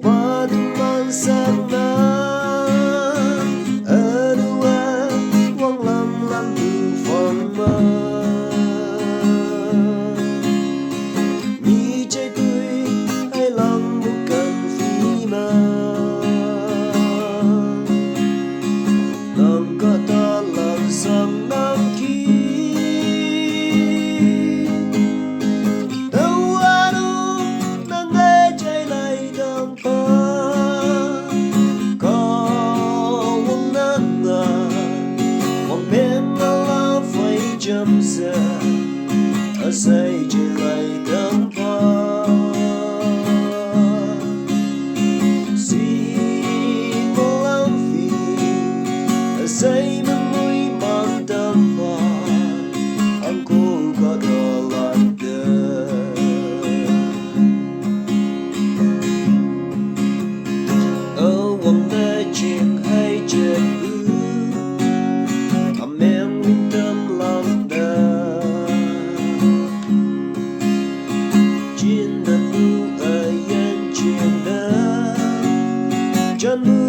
qua teman sana ở đâu quang lâm từ phần mơ mi trái tươi hay lòng một cần phi mơ lòng có ta làm rằng năm kia chấm giờ ở xây trời lại đắm hoa xin một lắm vì ở xây mình mũi mang đắm hoa anh cũng có đồ làm được ở quanh nơi chuyện hay chuyện chân